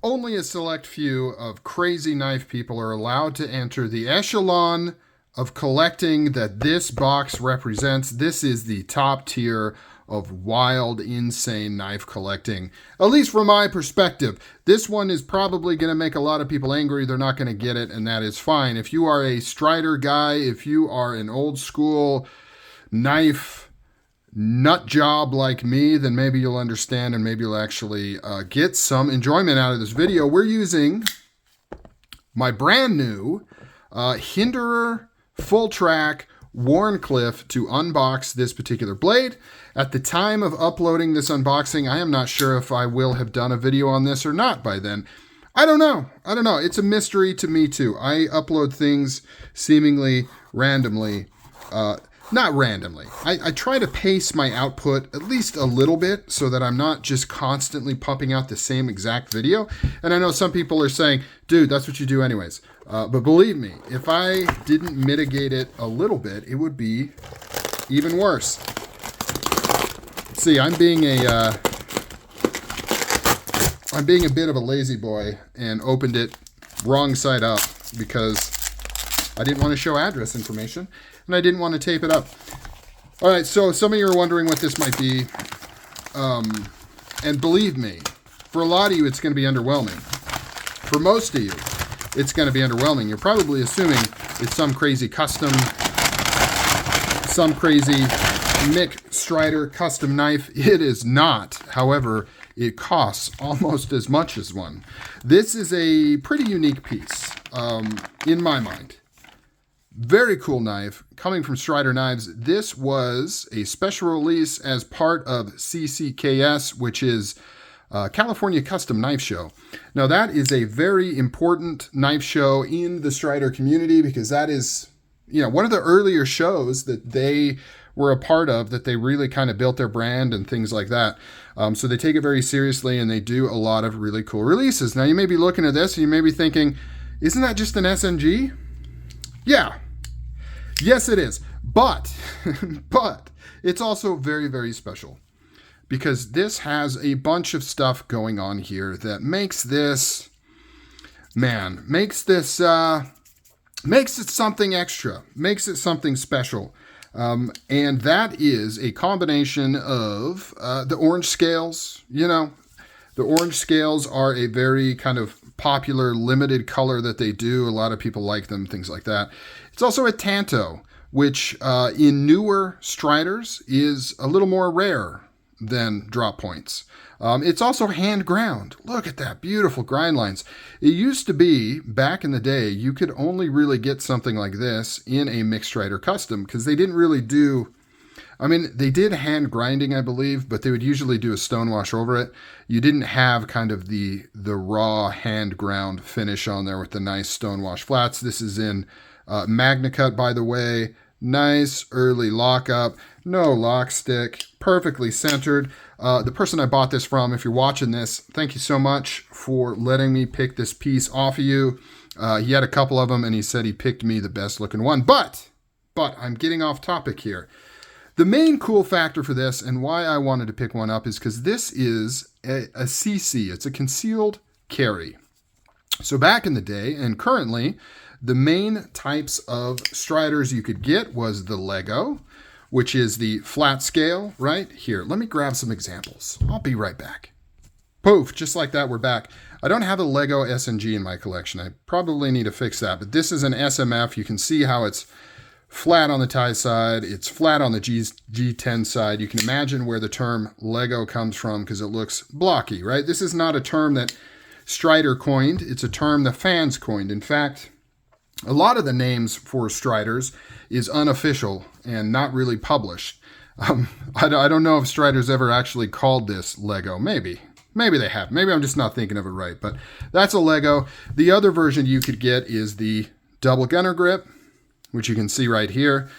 only a select few of crazy knife people are allowed to enter the echelon of collecting that this box represents. This is the top tier of wild, insane knife collecting, at least from my perspective. This one is probably going to make a lot of people angry. They're not going to get it, and that is fine. If you are a Strider guy, if you are an old school knife nut job like me, then maybe you'll understand and maybe you'll actually get some enjoyment out of this video. We're using my brand new Hinderer Full Track Wharncliffe to unbox this particular blade. At the time of uploading this unboxing, I am not sure if I will have done a video on this or not by then. I don't know. It's a mystery to me too. I upload things seemingly randomly. Not randomly. I try to pace my output at least a little bit so that I'm not just constantly pumping out the same exact video. And I know some people are saying, dude, that's what you do anyways. But believe me, if I didn't mitigate it a little bit, it would be even worse. See, I'm being a bit of a lazy boy and opened it wrong side up because I didn't want to show address information and I didn't want to tape it up. All right, so some of you are wondering what this might be. And believe me, for a lot of you, it's going to be underwhelming. For most of you, it's going to be underwhelming. You're probably assuming it's some crazy custom, some crazy Mick Strider custom knife. It is not. However, it costs almost as much as one. This is a pretty unique piece, in my mind. Very cool knife coming from Strider Knives. This was a special release as part of CCKS, which is California Custom Knife Show. Now that is a very important knife show in the Strider community because that is, one of the earlier shows that they were a part of, that they really kind of built their brand and things like that. So they take it very seriously and they do a lot of really cool releases. Now you may be looking at this and you may be thinking, isn't that just an SNG? Yeah. Yes, it is. But it's also very, very special because this has a bunch of stuff going on here that makes this, makes it something extra, makes it something special. And that is a combination of the orange scales. The orange scales are a very kind of popular limited color that they do. A lot of people like them, things like that. It's also a Tanto, which in newer Striders is a little more rare than drop points. It's also hand ground. Look at that, beautiful grind lines. It used to be, back in the day, you could only really get something like this in a mixed Strider custom because they didn't really do, they did hand grinding, I believe, but they would usually do a stonewash over it. You didn't have kind of the raw hand ground finish on there with the nice stonewash flats. This is in Magna Cut, by the way. Nice early lockup, no lock stick, perfectly centered. The person I bought this from, if you're watching this, thank you so much for letting me pick this piece off of you. He had a couple of them and he said he picked me the best looking one. But I'm getting off topic here. The main cool factor for this and why I wanted to pick one up is because this is a CC. It's a concealed carry. So back in the day and currently, the main types of Striders you could get was the Lego, which is the flat scale right here. Let me grab some examples. I'll be right back. Poof, just like that, we're back. I don't have a Lego SNG in my collection. I probably need to fix that, but this is an SMF. You can see how it's flat on the tie side. It's flat on the G10 side. You can imagine where the term Lego comes from because it looks blocky, right? This is not a term that Strider coined. It's a term the fans coined. In fact, a lot of the names for Striders is unofficial and not really published. I don't know if Strider's ever actually called this Lego. Maybe they have. Maybe I'm just not thinking of it right, but that's a Lego. The other version you could get is the double gunner grip, which you can see right here,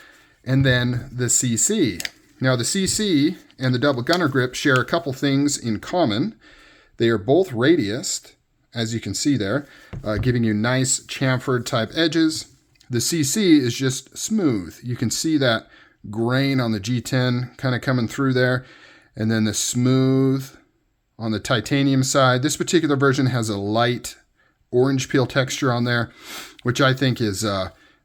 and then the CC. Now the CC and the double gunner grip share a couple things in common. They are both radiused, as you can see there, giving you nice chamfered type edges. The CC is just smooth. You can see that grain on the G10 kind of coming through there. And then the smooth on the titanium side. This particular version has a light orange peel texture on there, which I think is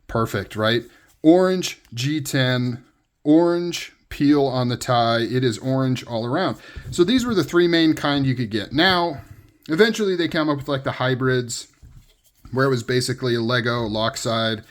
perfect, right? Orange G10, orange peel on the tie. It is orange all around. So these were the three main kind you could get. Now, eventually they come up with like the hybrids, where it was basically a Lego lockside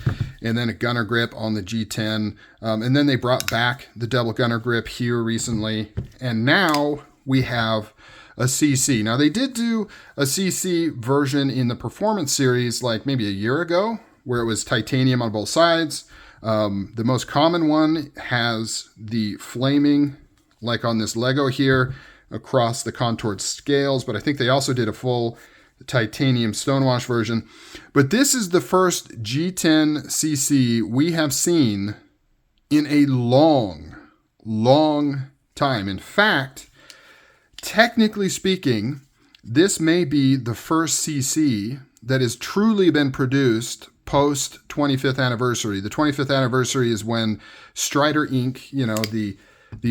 and then a gunner grip on the G10. And then they brought back the double gunner grip here recently. And now we have a CC. Now they did do a CC version in the Performance series like maybe a year ago, where it was titanium on both sides. The most common one has the flaming, like on this Lego here, across the contoured scales, but I think they also did a full titanium stonewash version. But this is the first G10 CC we have seen in a long time. In fact, technically speaking, this may be the first CC that has truly been produced post 25th anniversary. The 25th anniversary is when Strider Inc., you know, the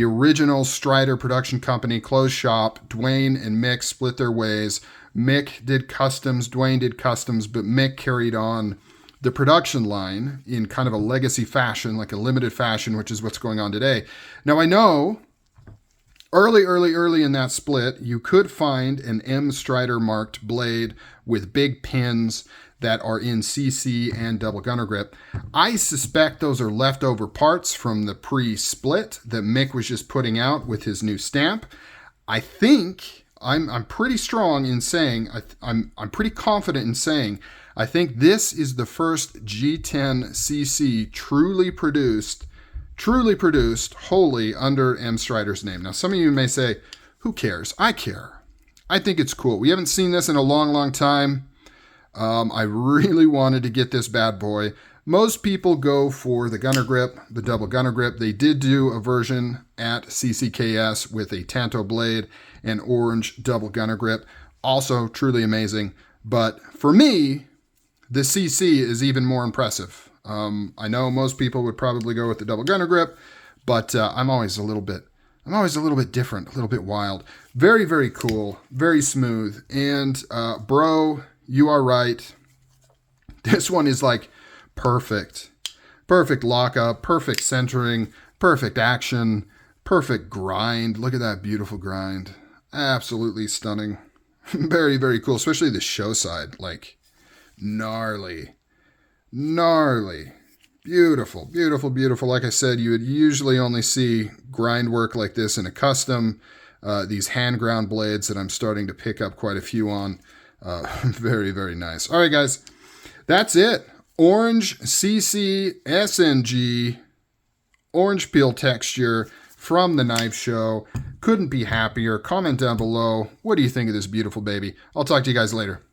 original Strider production company, closed shop. Dwayne and Mick split their ways. Mick did customs, Dwayne did customs, but Mick carried on the production line in kind of a legacy fashion, like a limited fashion, which is what's going on today. Now, I know early in that split, you could find an M Strider marked blade with big pins that are in CC and double gunner grip. I suspect those are leftover parts from the pre-split that Mick was just putting out with his new stamp. I think I'm pretty strong in saying, I'm pretty confident in saying, I think this is the first G10 CC truly produced wholly under M Strider's name. Now, some of you may say, who cares? I care. I think it's cool. We haven't seen this in a long time. I really wanted to get this bad boy. Most people go for the gunner grip, the double gunner grip. They did do a version at CCKS with a Tanto blade and orange double gunner grip. Also truly amazing. But for me, the CC is even more impressive. I know most people would probably go with the double gunner grip, but I'm always a little bit different, a little bit wild. Very cool, very smooth. And bro, you are right. This one is like perfect. Perfect lockup, perfect centering, perfect action, perfect grind. Look at that beautiful grind. Absolutely stunning. Very cool, especially the show side. Like gnarly. Beautiful. Like I said, you would usually only see grind work like this in a custom. These hand ground blades that I'm starting to pick up quite a few on. Very nice. All right, guys, that's it. Orange CC SnG, orange peel texture from the knife show. Couldn't be happier. Comment down below. What do you think of this beautiful baby? I'll talk to you guys later.